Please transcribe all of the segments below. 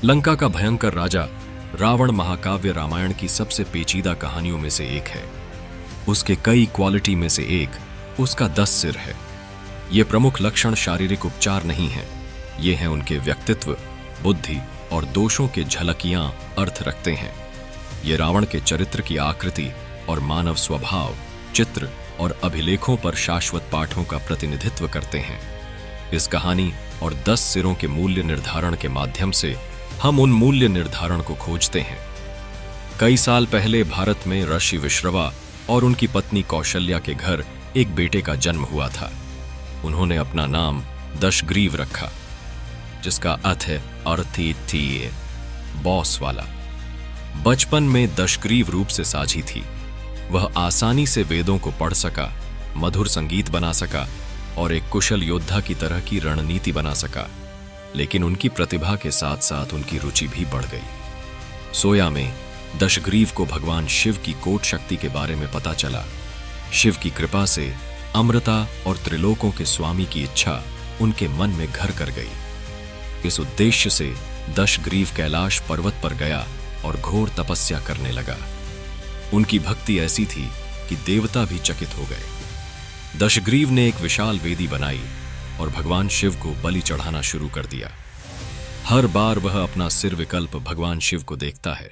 लंका का भयंकर राजा रावण महाकाव्य रामायण की सबसे पेचीदा कहानियों में से एक है। उसके कई क्वालिटी में से एक उसका 10 सिर है। ये प्रमुख लक्षण शारीरिक उपचार नहीं है, ये हैं उनके व्यक्तित्व, बुद्धि और दोषों के झलकियां अर्थ रखते हैं। ये रावण के चरित्र की आकृति और मानव स्वभाव, चित्र और अभिलेखों पर शाश्वत पाठों का प्रतिनिधित्व करते हैं। इस कहानी और 10 सिरों के मूल्य निर्धारण के माध्यम से हम उन मूल्य निर्धारण को खोजते हैं। कई साल पहले भारत में ऋषि विश्रवा और उनकी पत्नी कौशल्या के घर एक बेटे का जन्म हुआ था। उन्होंने अपना नाम दशग्रीव रखा, जिसका अर्थ है अर्थी बॉस वाला। बचपन में दशग्रीव रूप से साझी थी। वह आसानी से वेदों को पढ़ सका, मधुर संगीत बना सका और एक कुशल योद्धा की तरह की रणनीति बना सका। लेकिन उनकी प्रतिभा के साथ साथ उनकी रुचि भी बढ़ गई। सोया में दशग्रीव को भगवान शिव की कोट शक्ति के बारे में पता चला। शिव की कृपा से अमृता और त्रिलोकों के स्वामी की इच्छा उनके मन में घर कर गई। इस उद्देश्य से दशग्रीव कैलाश पर्वत पर गया और घोर तपस्या करने लगा। उनकी भक्ति ऐसी थी कि देवता भी चकित हो गए। दशग्रीव ने एक विशाल वेदी बनाई और भगवान शिव को बलि चढ़ाना शुरू कर दिया। हर बार वह अपना सिर विकल्प भगवान शिव को देखता है,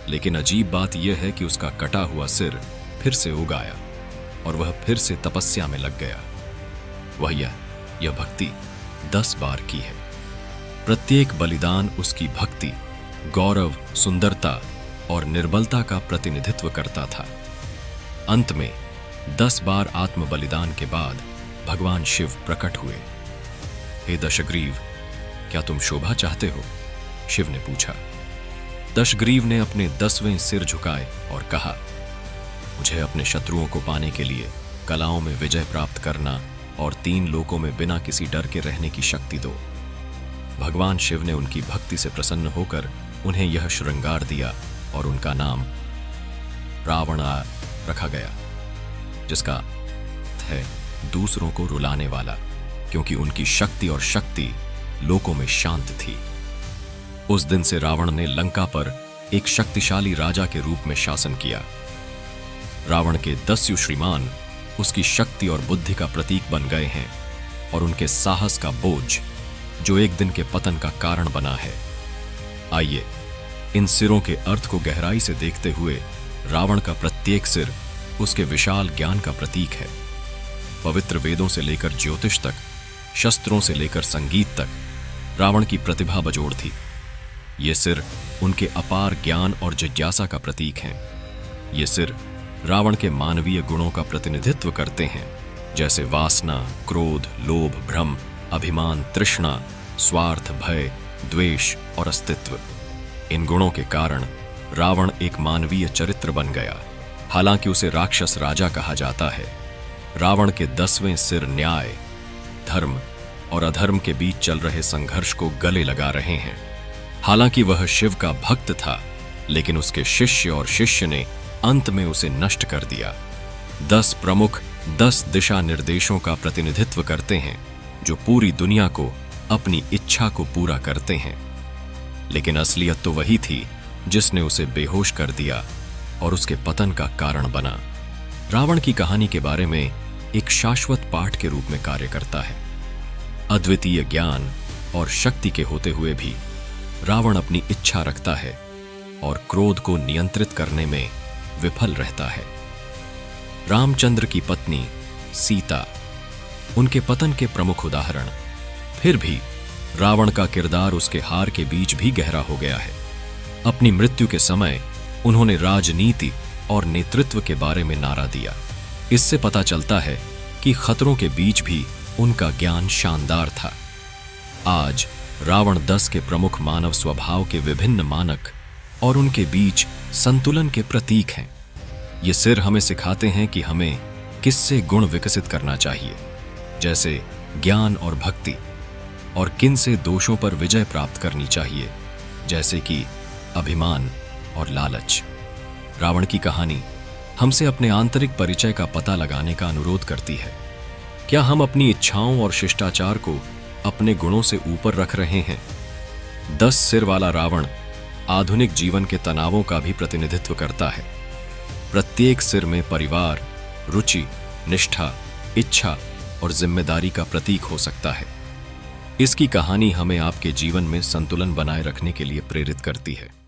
लेकिन अजीब बात यह है कि उसका कटा हुआ सिर फिर से उग आया और वह फिर से तपस्या में लग गया। वह यह भक्ति 10 बार की है। प्रत्येक बलिदान उसकी भक्ति, गौरव, सुंदरता और निर्बलता का प्रतिनिधित्व करता था। अंत में 10 बार आत्म बलिदान के बाद भगवान शिव प्रकट हुए। हे दशग्रीव, क्या तुम शोभा चाहते हो? शिव ने पूछा। दशग्रीव ने अपने 10वें सिर झुकाए और कहा, मुझे अपने शत्रुओं को पाने के लिए कलाओं में विजय प्राप्त करना और 3 लोकों में बिना किसी डर के रहने की शक्ति दो। भगवान शिव ने उनकी भक्ति से प्रसन्न होकर उन्हें यह श्रृंगार दिया और उनका नाम रावण रखा गया, जिसका अर्थ है दूसरों को रुलाने वाला, क्योंकि उनकी शक्ति और शक्ति लोकों में शांत थी। उस दिन से रावण ने लंका पर एक शक्तिशाली राजा के रूप में शासन किया। रावण के 10 श्रीमान उसकी शक्ति और बुद्धि का प्रतीक बन गए हैं और उनके साहस का बोझ, जो एक दिन के पतन का कारण बना है। आइए इन सिरों के अर्थ को गहराई से देखते हुए, रावण का प्रत्येक सिर उसके विशाल ज्ञान का प्रतीक है। पवित्र वेदों से लेकर ज्योतिष तक, शस्त्रों से लेकर संगीत तक, रावण की प्रतिभा बजोड़ थी। ये सिर उनके अपार ज्ञान और जिज्ञासा का प्रतीक हैं। ये सिर रावण के मानवीय गुणों का प्रतिनिधित्व करते हैं, जैसे वासना, क्रोध, लोभ, भ्रम, अभिमान, तृष्णा, स्वार्थ, भय, द्वेष और अस्तित्व। इन गुणों के कारण रावण एक मानवीय चरित्र बन गया, हालांकि उसे राक्षस राजा कहा जाता है। रावण के 10वें सिर न्याय, धर्म और अधर्म के बीच चल रहे संघर्ष को गले लगा रहे हैं। हालांकि वह शिव का भक्त था, लेकिन उसके शिष्य और शिष्य ने अंत में उसे नष्ट कर दिया। 10 प्रमुख 10 दिशा निर्देशों का प्रतिनिधित्व करते हैं, जो पूरी दुनिया को अपनी इच्छा को पूरा करते हैं। लेकिन असलियत तो वही थी जिसने उसे बेहोश कर दिया और उसके पतन का कारण बना। रावण की कहानी के बारे में एक शाश्वत पाठ के रूप में कार्य करता है। अद्वितीय ज्ञान और शक्ति के होते हुए भी रावण अपनी इच्छा रखता है और क्रोध को नियंत्रित करने में विफल रहता है। रामचंद्र की पत्नी सीता उनके पतन के प्रमुख उदाहरण। फिर भी रावण का किरदार उसके हार के बीच भी गहरा हो गया है। अपनी मृत्यु के समय उन्होंने राजनीति और नेतृत्व के बारे में नारा दिया। इससे पता चलता है कि खतरों के बीच भी उनका ज्ञान शानदार था। आज रावण 10 के प्रमुख मानव स्वभाव के विभिन्न मानक और उनके बीच संतुलन के प्रतीक हैं। ये सिर हमें सिखाते हैं कि हमें किससे गुण विकसित करना चाहिए, जैसे ज्ञान और भक्ति, और किन से दोषों पर विजय प्राप्त करनी चाहिए, जैसे कि अभिमान और लालच। रावण की कहानी हमसे अपने आंतरिक परिचय का पता लगाने का अनुरोध करती है। क्या हम अपनी इच्छाओं और शिष्टाचार को अपने गुणों से ऊपर रख रहे हैं, 10 सिर वाला रावण आधुनिक जीवन के तनावों का भी प्रतिनिधित्व करता है। प्रत्येक सिर में परिवार, रुचि, निष्ठा, इच्छा और जिम्मेदारी का प्रतीक हो सकता है। इसकी कहानी हमें आपके जीवन में संतुलन बनाए रखने के लिए प्रेरित करती है।